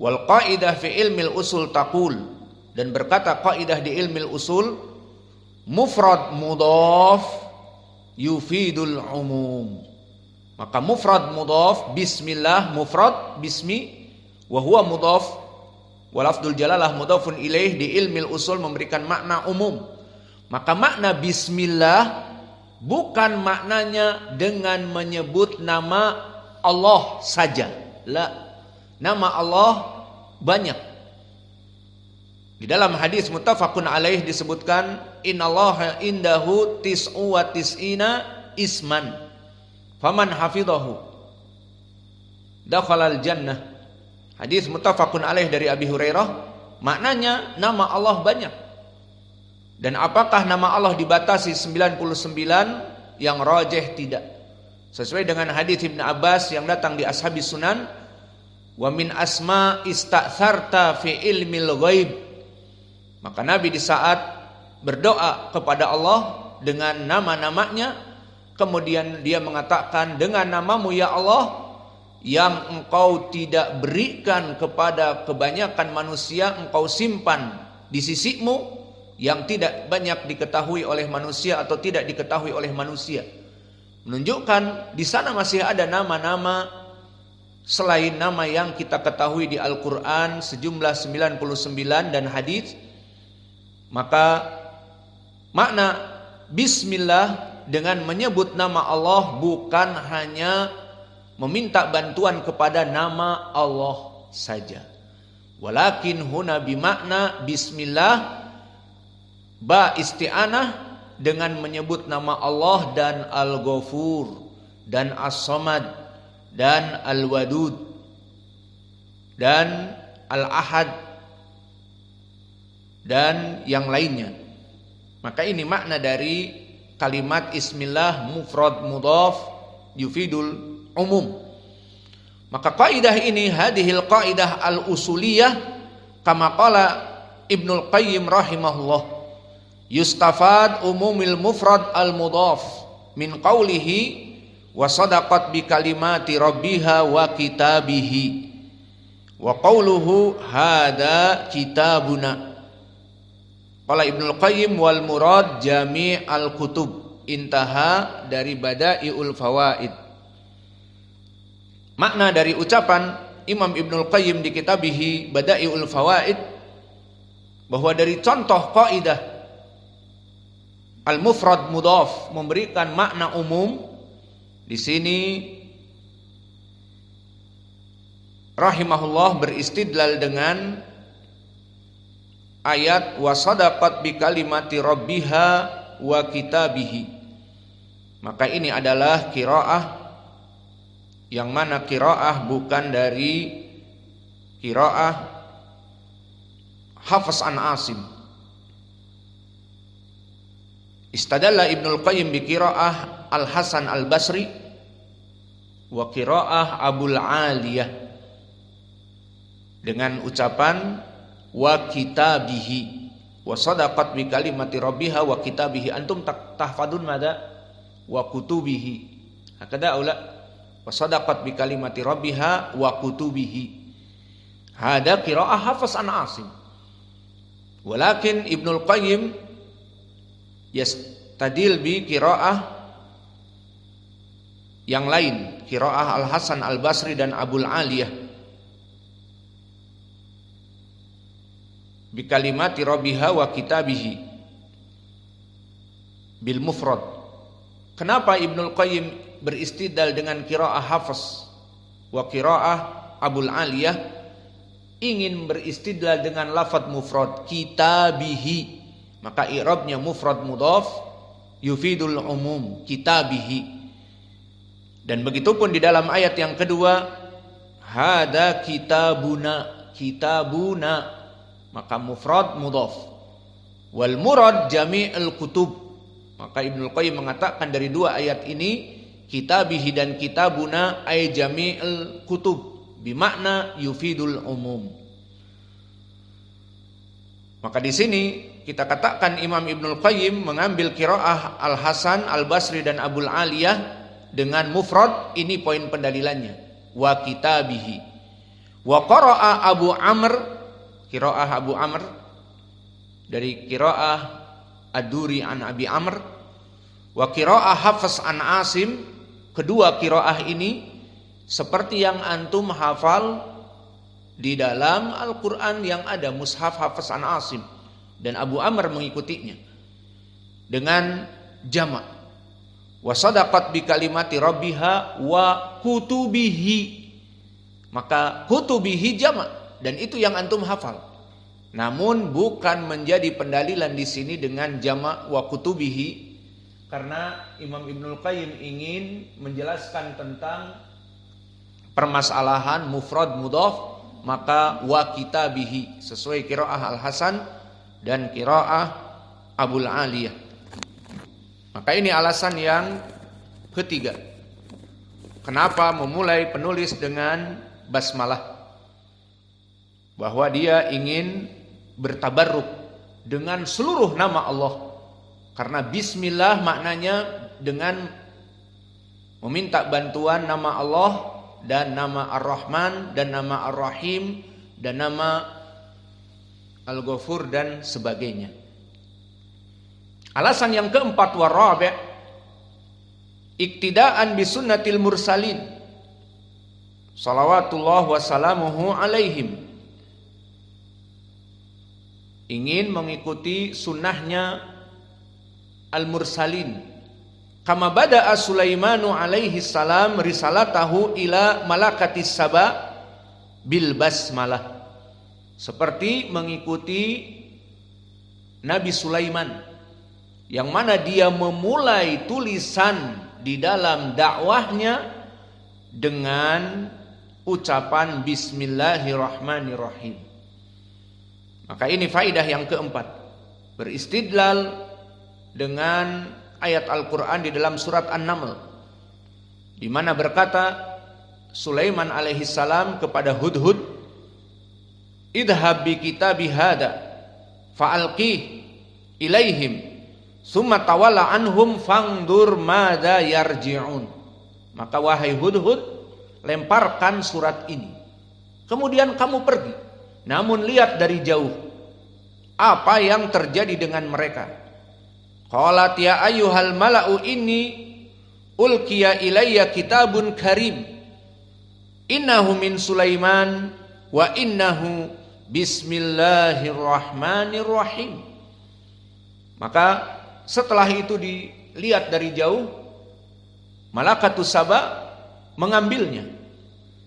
Wal qaidah fi ilmil usul taqul, dan berkata kaidah di ilmil usul, mufrad mudhaf yufidul umum. Maka mufrad mudhaf, bismillah mufrad, bismi, wa huwa mudhaf, wa lafdul jalalah mudhafun ilaih, di ilmil usul memberikan makna umum. Maka makna bismillah bukan maknanya dengan menyebut nama Allah saja. La, nama Allah banyak. Di dalam hadis muttafaqun alaih disebutkan, innallaha indahu tis'u wa tis'ina isman, faman hafidhahu dakhalal jannah. Hadis muttafaqun alaih dari Abi Hurairah, maknanya nama Allah banyak. Dan apakah nama Allah dibatasi 99? Yang rajih tidak. Sesuai dengan hadis Ibnu Abbas yang datang di Ashabis Sunan, wa min asma ista'tharta fi ilmil ghaib. Maka Nabi di saat berdoa kepada Allah dengan nama-namanya, kemudian dia mengatakan, dengan namamu ya Allah yang engkau tidak berikan kepada kebanyakan manusia, engkau simpan di sisimu yang tidak banyak diketahui oleh manusia atau tidak diketahui oleh manusia. Menunjukkan di sana masih ada nama-nama selain nama yang kita ketahui di Al-Quran sejumlah 99 dan hadis. Maka makna bismillah dengan menyebut nama Allah bukan hanya meminta bantuan kepada nama Allah saja. Walakin huna bimakna bismillah ba isti'anah, dengan menyebut nama Allah dan Al-Ghafur dan As-Samad dan Al-Wadud dan Al-Ahad dan yang lainnya. Maka ini makna dari kalimat Bismillah mufrad mudhaf yufidul umum. Maka kaidah ini, hadhil kaidah al-usuliyah, kama qala Ibnul Qayyim rahimahullah, yustafad umumil mufrad al-mudhaf min qawlihi wa sadaqat bi kalimati rabbiha wa kitabihi wa qawluhu hada kitabuna. Qala Ibnul Qayyim wal murad jami' al-kutub, intaha dari Bada'iul Fawaid. Makna dari ucapan Imam Ibnul Qayyim di kitabihi Bada'iul Fawaid, bahwa dari contoh kaidah al-mufrad mudhaf memberikan makna umum, di sini rahimahullah beristidlal dengan ayat wa sadaqat bi kalimati rabbiha wa kitabihi. Maka ini adalah qiraah yang mana qiraah bukan dari qiraah Hafs an Asim. Istadalla Ibnul Qayyim bi qiraah Al-Hasan Al-Basri wa qiraah Abul Aliyah dengan ucapan wa kitabihi wa sadaqat bi kalimati rabbiha wa kitabihi. Antum tahfadun mada wa kutubihi, hakada aula wa sadaqat bi kalimati rabbiha wa kutubihi. Hada qiraah Hafs an Asim. Walakin Ibnul Qayyim yastadil bi qiraah yang lain, qiraah Al-Hasan Al-Basri dan Abul Aliyah bi kalimati rabbiha wa kitabihi bil mufrad. Kenapa Ibnul Qayyim beristidlal dengan qiraah Hafs wa qiraah Abul Aliyah? Ingin beristidlal dengan lafaz mufrad kitabihi, maka i'rabnya mufrad mudhaf yufidul umum kitabihi. Dan begitupun di dalam ayat yang kedua, hada kitabuna, kitabuna, maka mufrad mudhaf. Wal murad jami'ul kutub. Maka Ibnul Qayyim mengatakan dari dua ayat ini, kitabihi dan kitabuna ay jami'ul kutub, bimakna yufidul umum. Maka di sini kita katakan Imam Ibnul Qayyim mengambil qiraah Al-Hasan Al-Basri dan Abul Aliyah dengan mufrad, ini poin pendalilannya, wa kitabihi. Wa qara'a Abu Amr, qiraah Abu Amr dari qiraah Ad-Duri an Abi Amr, wa qiraah Hafs an Asim. Kedua qiraah ini seperti yang antum hafal di dalam Al-Quran yang ada mushaf Hafs an Asim, dan Abu Amr mengikutinya dengan jamak. Wa sadaqat bi kalimati rabbiha wa kutubihi. Maka kutubihi jamak, dan itu yang antum hafal. Namun bukan menjadi pendalilan di sini dengan jamak wa kutubihi, karena Imam Ibnul Qayyim ingin menjelaskan tentang permasalahan mufrad mudhaf, maka wa kitabihi sesuai qiraah Al-Hasan dan qiraah Abul Aliyah. Maka ini alasan yang ketiga, kenapa memulai penulis dengan basmalah, bahwa dia ingin bertabarruk dengan seluruh nama Allah. Karena bismillah maknanya dengan meminta bantuan nama Allah dan nama Ar-Rahman dan nama Ar-Rahim dan nama Al-Ghafur dan sebagainya. Alasan yang keempat, warabi' iktidaan bi sunnatil mursalin salawatullah wassalamuhu alaihim. Ingin mengikuti sunnahnya al-mursalin. Kama bada'a Sulaimanu alaihi salam risalatahu ila malakatis saba bil basmalah. Seperti mengikuti Nabi Sulaiman, yang mana dia memulai tulisan di dalam dakwahnya dengan ucapan bismillahirrahmanirrahim. Maka ini faidah yang keempat, beristidlal dengan ayat Al-Quran di dalam surat An-Naml, di mana berkata Sulaiman alaihi salam kepada Hudhud, idhab bi kitabi hada fa'alqih ilaihim summa tawalla anhum fangdur madza yarji'un. Maka wahai Hudhud, lemparkan surat ini, kemudian kamu pergi, namun lihat dari jauh apa yang terjadi dengan mereka. Qalat ya ayyuhal mala'u inni ulqiya ilayya kitabun karim innahu min Sulaiman wa innahu bismillahirrahmanirrahim. Maka setelah itu dilihat dari jauh, Malakatus Saba mengambilnya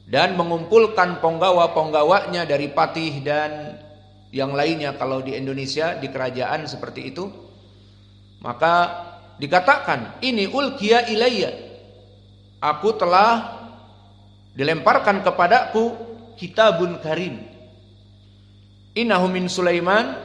dan mengumpulkan penggawa-penggawanya dari Patih dan yang lainnya. Kalau di Indonesia di kerajaan seperti itu, maka dikatakan ini ulqiya ilayya, aku telah dilemparkan kepadaku kitabun karim innahu min Sulaiman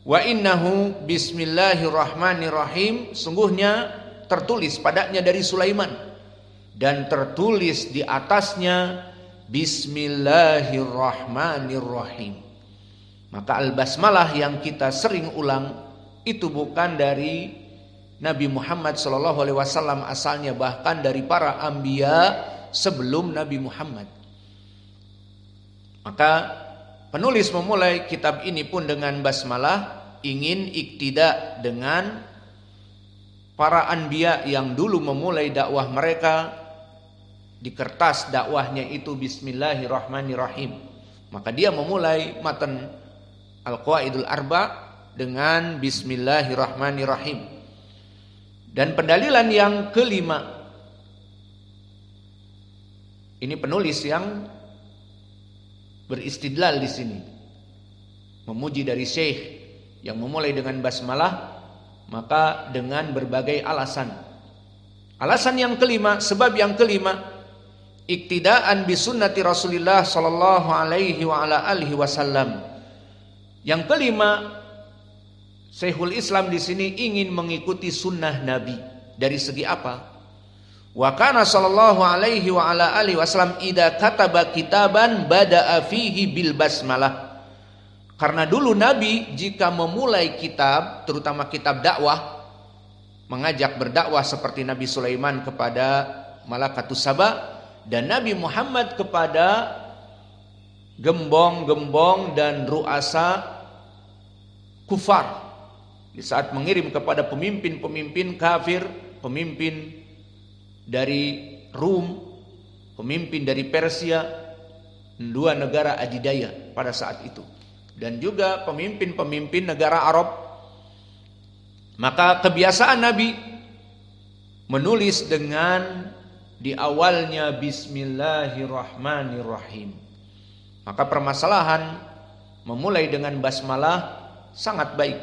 wa innahu bismillahirrahmanirrahim, sungguhnya tertulis padanya dari Sulaiman dan tertulis di atasnya bismillahirrahmanirrahim. Maka al-basmalah yang kita sering ulang itu bukan dari Nabi Muhammad SAW asalnya, bahkan dari para anbiya sebelum Nabi Muhammad. Maka penulis memulai kitab ini pun dengan basmalah, ingin iktida dengan para anbiya yang dulu memulai dakwah mereka. Di kertas dakwahnya itu bismillahirrahmanirrahim. Maka dia memulai matan Al-Qawaidul Arba' dengan bismillahirrahmanirrahim. Dan pendalilan yang kelima, ini penulis yang beristidlal di sini, memuji dari syekh yang memulai dengan basmalah, maka dengan berbagai alasan. Alasan yang kelima, sebab yang kelima, iktidaan bi sunnati Rasulillah sallallahu alaihi wa ala alihi wasallam. Yang kelima, Syekhul Islam di sini ingin mengikuti sunnah Nabi. Dari segi apa? Wa kana sallallahu alaihi wa ala alihi wasallam idza kataba kitaban bada'a fihi bil basmalah. Karena dulu Nabi jika memulai kitab, terutama kitab dakwah, mengajak berdakwah seperti Nabi Sulaiman kepada Malakatus Saba dan Nabi Muhammad kepada gembong-gembong dan ru'asa kufar di saat mengirim kepada pemimpin-pemimpin kafir, pemimpin dari Rum, pemimpin dari Persia, dua negara adidaya pada saat itu, dan juga pemimpin-pemimpin negara Arab. Maka kebiasaan Nabi menulis dengan di awalnya Bismillahirrahmanirrahim. Maka permasalahan memulai dengan basmalah sangat baik.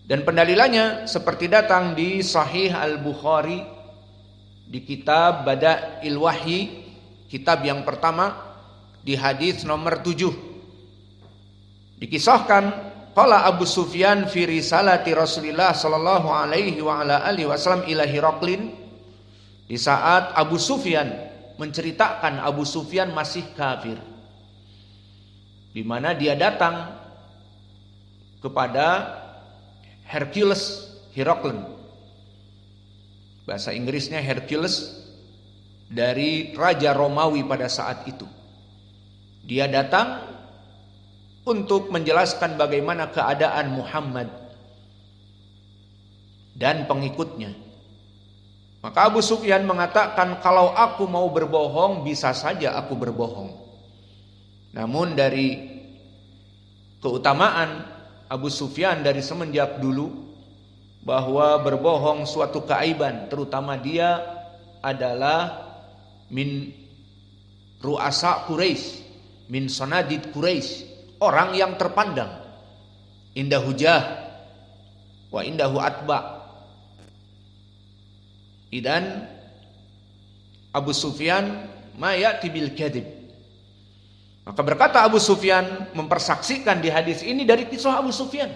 Dan pendalilannya seperti datang di Sahih Al-Bukhari di kitab Bada'il Wahyi, kitab yang pertama, di hadis nomor 7. Dikisahkan qala Abu Sufyan fi risalati Rasulillah sallallahu alaihi wa ala alihi wasallam ila Hiraklin. Di saat Abu Sufyan menceritakan Abu Sufyan masih kafir, di mana dia datang kepada Hercules Heraklion, bahasa Inggrisnya Hercules, dari Raja Romawi pada saat itu. Dia datang untuk menjelaskan bagaimana keadaan Muhammad dan pengikutnya. Maka Abu Sufyan mengatakan, kalau aku mau berbohong, bisa saja aku berbohong. Namun dari keutamaan Abu Sufyan dari semenjak dulu, bahwa berbohong suatu keaiban, terutama dia adalah min ru'asa Quraisy, min sanadid Quraisy, orang yang terpandang, indahu jah wa indahu atba. Idan Abu Sufyan ma ya'ti bil kadhib. Maka berkata Abu Sufyan, mempersaksikan di hadis ini dari kisah Abu Sufyan.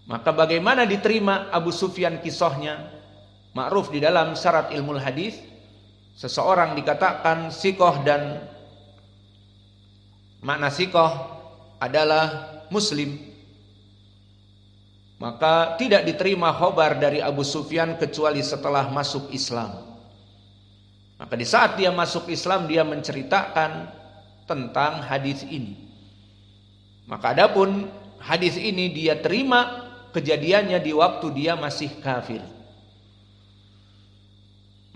Maka bagaimana diterima Abu Sufyan kisahnya? Ma'ruf di dalam syarat ilmu hadis, seseorang dikatakan sikoh, dan makna sikoh adalah muslim. Maka tidak diterima khobar dari Abu Sufyan kecuali setelah masuk Islam. Maka di saat dia masuk Islam, dia menceritakan tentang hadis ini. Maka adapun hadis ini dia terima kejadiannya di waktu dia masih kafir.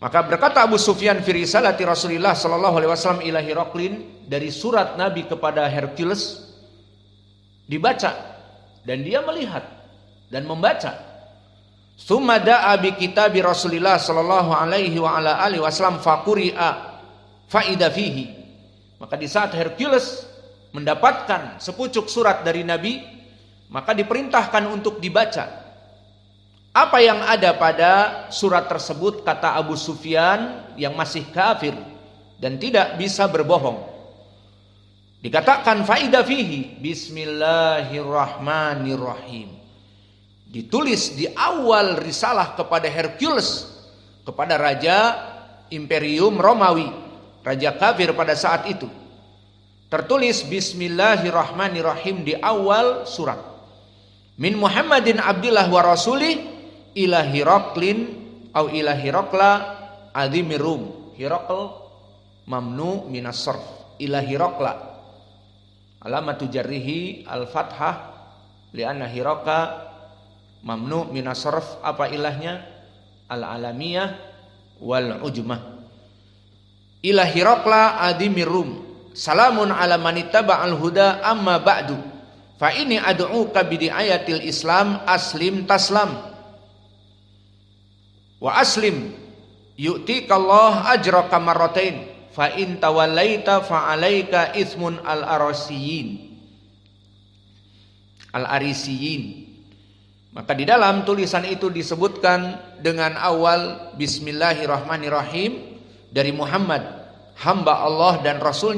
Maka berkata Abu Sufyan fi risalati Rasulillah sallallahu alaihi wasallam ila Hiraklin, dari surat Nabi kepada Hercules dibaca, dan dia melihat dan membaca. Summa da'a bi kitabi Rasulillah sallallahu alaihi wa ala alihi wasallam faquri'a faida fihi. Maka di saat Hercules mendapatkan sepucuk surat dari Nabi, maka diperintahkan untuk dibaca. Apa yang ada pada surat tersebut, kata Abu Sufyan yang masih kafir dan tidak bisa berbohong. Dikatakan faida fihi Bismillahirrahmanirrahim. Ditulis di awal risalah kepada Hercules, kepada Raja Imperium Romawi, Raja kafir pada saat itu. Tertulis Bismillahirrahmanirrahim di awal surat. Min Muhammadin Abdillah wa Rasulih ila Hiraklin au ila Hirakla adhimir Rum. Hirakl mamnu minas sarf, ila Hirakla. Alamatu jarrihi al-fathah li'anna Hirakla mamnu minas sarf. Apa ilahnya? Al-alamiyah wal ujmah. Ila Hirakla adhimir Rum. Salamun ala manittaba al-huda amma ba'du. Fa ini ad'uka bidiayatil Islam aslim taslam. Wa aslim yu'tikallah ajraka marratain. Fa in tawallaita fa alaika ithmun al-arisiyin. Al-arisiyin. Maka di dalam tulisan itu disebutkan dengan awal Bismillahirrahmanirrahim dari Muhammad, hamba Allah dan Rasulnya.